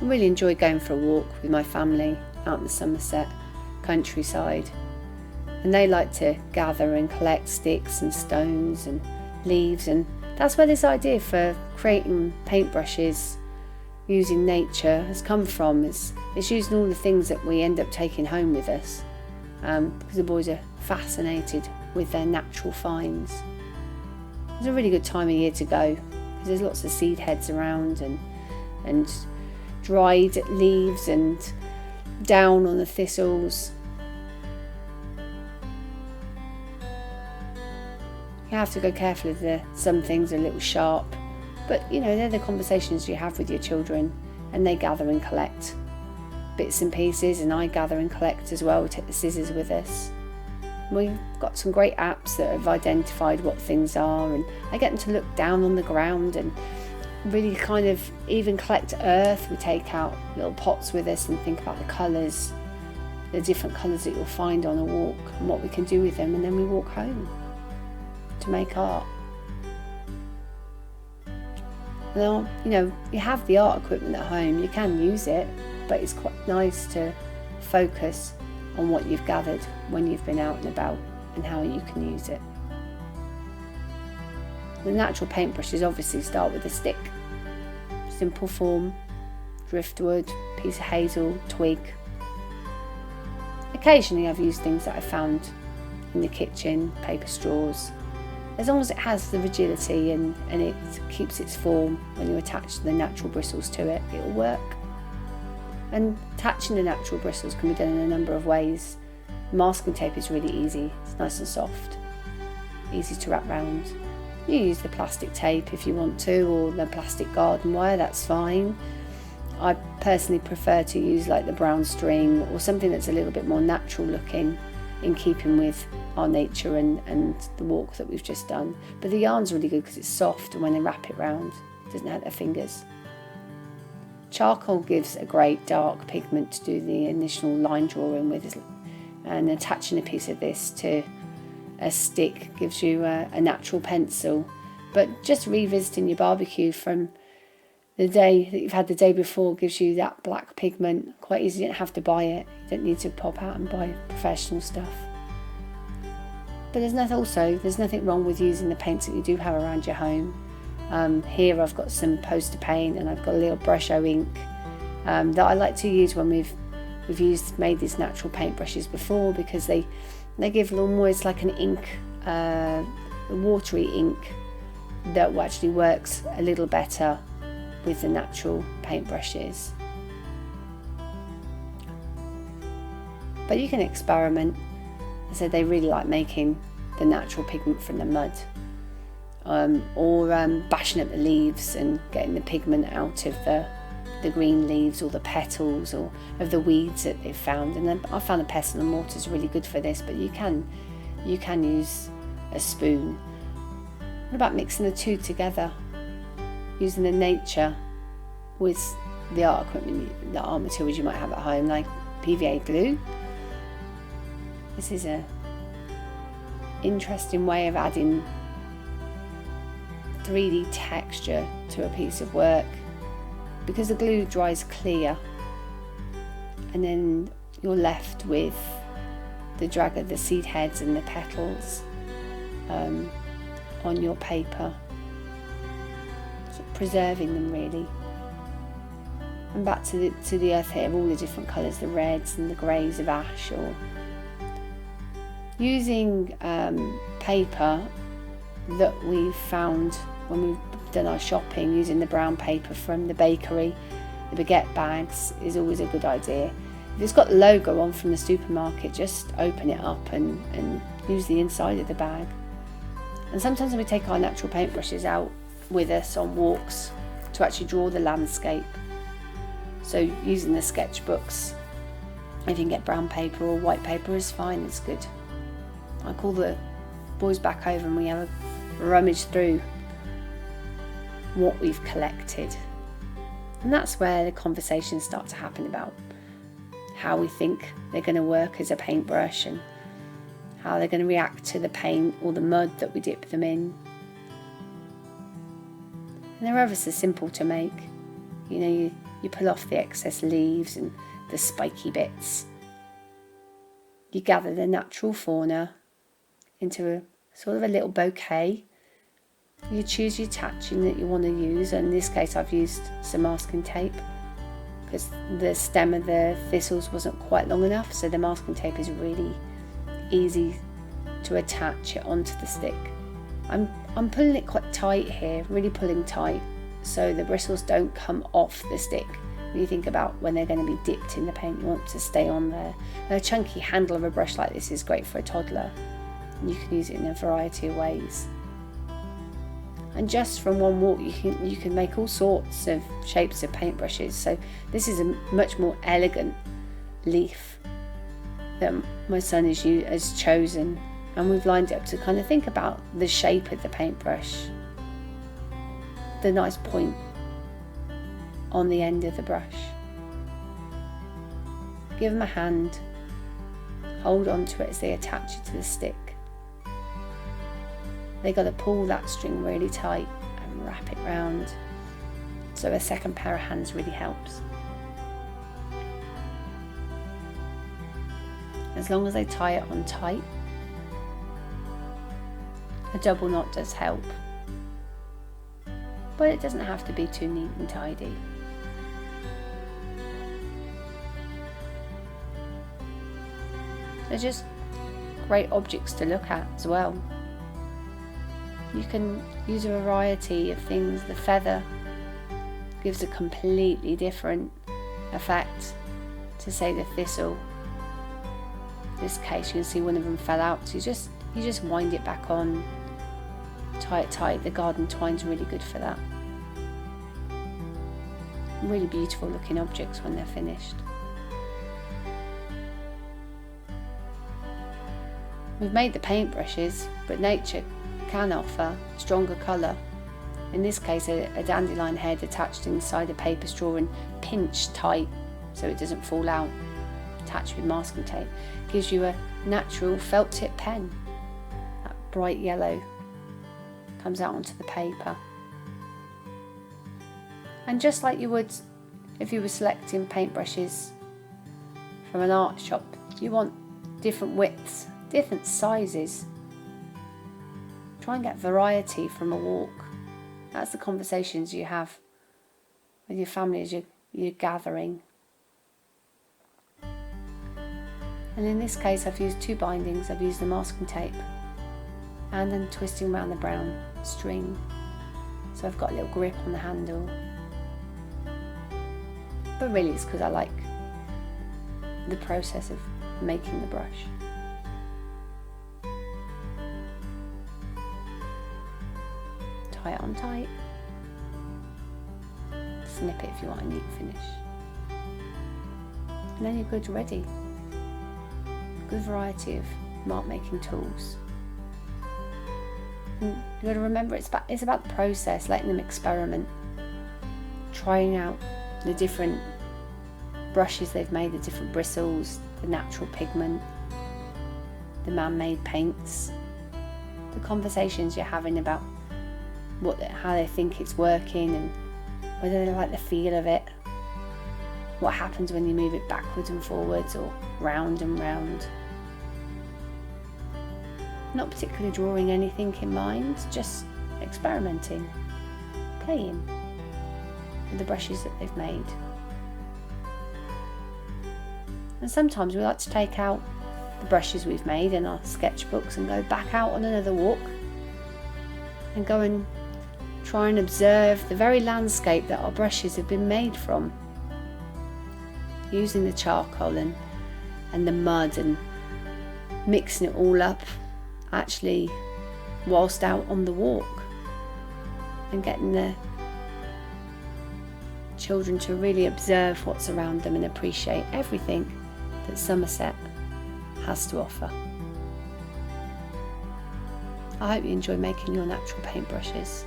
I really enjoy going for a walk with my family out in the Somerset countryside, and they like to gather and collect sticks and stones and leaves, and that's where this idea for creating paintbrushes using nature has come from. It's using all the things that we end up taking home with us, because the boys are fascinated with their natural finds. It's a really good time of year to go because there's lots of seed heads around and dried leaves and down on the thistles. You have to go careful if some things are a little sharp, but they're the conversations you have with your children, and they gather and collect bits and pieces, and I gather and collect as well. We take the scissors with us. We've got some great apps that have identified what things are, and I get them to look down on the ground and really kind of even collect earth. We take out little pots with us and think about the colours, the different colours that you'll find on a walk and what we can do with them, and then we walk home to make art. Now, you have the art equipment at home, you can use it, but it's quite nice to focus on what you've gathered when you've been out and about and how you can use it. The natural paintbrushes obviously start with a stick, simple form, driftwood, piece of hazel, twig. Occasionally I've used things that I found in the kitchen, paper straws. As long as it has the rigidity and it keeps its form when you attach the natural bristles to it, it'll work. And attaching the natural bristles can be done in a number of ways. Masking tape is really easy, it's nice and soft, easy to wrap round. You use the plastic tape if you want to, or the plastic garden wire, that's fine. I personally prefer to use like the brown string or something that's a little bit more natural looking, in keeping with our nature and the walk that we've just done. But the yarn's really good because it's soft, and when they wrap it round, it doesn't hurt their fingers. Charcoal gives a great dark pigment to do the initial line drawing with, and attaching a piece of this to a stick gives you a natural pencil. But just revisiting your barbecue from the day that you've had the day before gives you that black pigment quite easy. You don't have to buy it, you don't need to pop out and buy professional stuff. But there's nothing wrong with using the paints that you do have around your home. Here I've got some poster paint, and I've got a little Brusho ink that I like to use when we've made these natural paintbrushes before, because they give almost like an ink, a watery ink that actually works a little better with the natural paintbrushes. But you can experiment. I said they really like making the natural pigment from the mud, or bashing up the leaves and getting the pigment out of the green leaves or the petals or of the weeds that they've found. And then I found the pestle and mortar is really good for this, but you can use a spoon. What about mixing the two together, using the nature with the art equipment, the art materials you might have at home, like PVA glue? This is a interesting way of adding 3D texture to a piece of work, because the glue dries clear, and then you're left with the drag of the seed heads and the petals on your paper, sort of preserving them really. And back to the earth here, all the different colours, the reds and the greys of ash, or using paper that we've found when we've done our shopping, using the brown paper from the bakery, the baguette bags is always a good idea. If it's got the logo on from the supermarket, just open it up and use the inside of the bag. And sometimes when we take our natural paintbrushes out with us on walks to actually draw the landscape, so using the sketchbooks, if you can get brown paper or white paper is fine, it's good. I call the boys back over and we have a rummage through what we've collected. And that's where the conversations start to happen about how we think they're going to work as a paintbrush, and how they're going to react to the paint or the mud that we dip them in. And they're ever so simple to make. You pull off the excess leaves and the spiky bits. You gather the natural fauna into a sort of a little bouquet. You choose your attaching that you want to use. In this case, I've used some masking tape because the stem of the thistles wasn't quite long enough, so the masking tape is really easy to attach it onto the stick. I'm pulling it quite tight here, really pulling tight, so the bristles don't come off the stick. When you think about when they're going to be dipped in the paint, you want to stay on there. A chunky handle of a brush like this is great for a toddler. You can use it in a variety of ways. And just from one walk, you can make all sorts of shapes of paintbrushes. So this is a much more elegant leaf that my son has chosen, and we've lined it up to kind of think about the shape of the paintbrush, the nice point on the end of the brush. Give them a hand, hold on to it as they attach it to the stick. They got to pull that string really tight and wrap it round, so a second pair of hands really helps. As long as they tie it on tight, a double knot does help, but it doesn't have to be too neat and tidy. They're just great objects to look at as well. You can use a variety of things. The feather gives a completely different effect to, say, the thistle. In this case, you can see one of them fell out, so you just wind it back on, tie it tight. The garden twine's really good for that. Really beautiful looking objects when they're finished. We've made the paintbrushes, but nature can offer stronger colour. In this case, a dandelion head attached inside a paper straw and pinched tight so it doesn't fall out, attached with masking tape, gives you a natural felt tip pen. That bright yellow comes out onto the paper. And just like you would if you were selecting paintbrushes from an art shop, you want different widths, different sizes. Try and get variety from a walk. That's the conversations you have with your family as you're gathering. And in this case, I've used two bindings. I've used the masking tape and then twisting around the brown string, so I've got a little grip on the handle. But really it's because I like the process of making the brush. Tie it on tight, snip it if you want a neat finish, and then you're good, ready. Good variety of mark making tools. And you've got to remember it's about the process, letting them experiment, trying out the different brushes they've made, the different bristles, the natural pigment, the man-made paints, the conversations you're having about how they think it's working and whether they like the feel of it, what happens when you move it backwards and forwards or round and round. Not particularly drawing anything in mind, just experimenting, playing with the brushes that they've made. And sometimes we like to take out the brushes we've made in our sketchbooks and go back out on another walk and go and try and observe the very landscape that our brushes have been made from, using the charcoal and the mud and mixing it all up, actually whilst out on the walk, and getting the children to really observe what's around them and appreciate everything that Somerset has to offer. I hope you enjoy making your natural paintbrushes.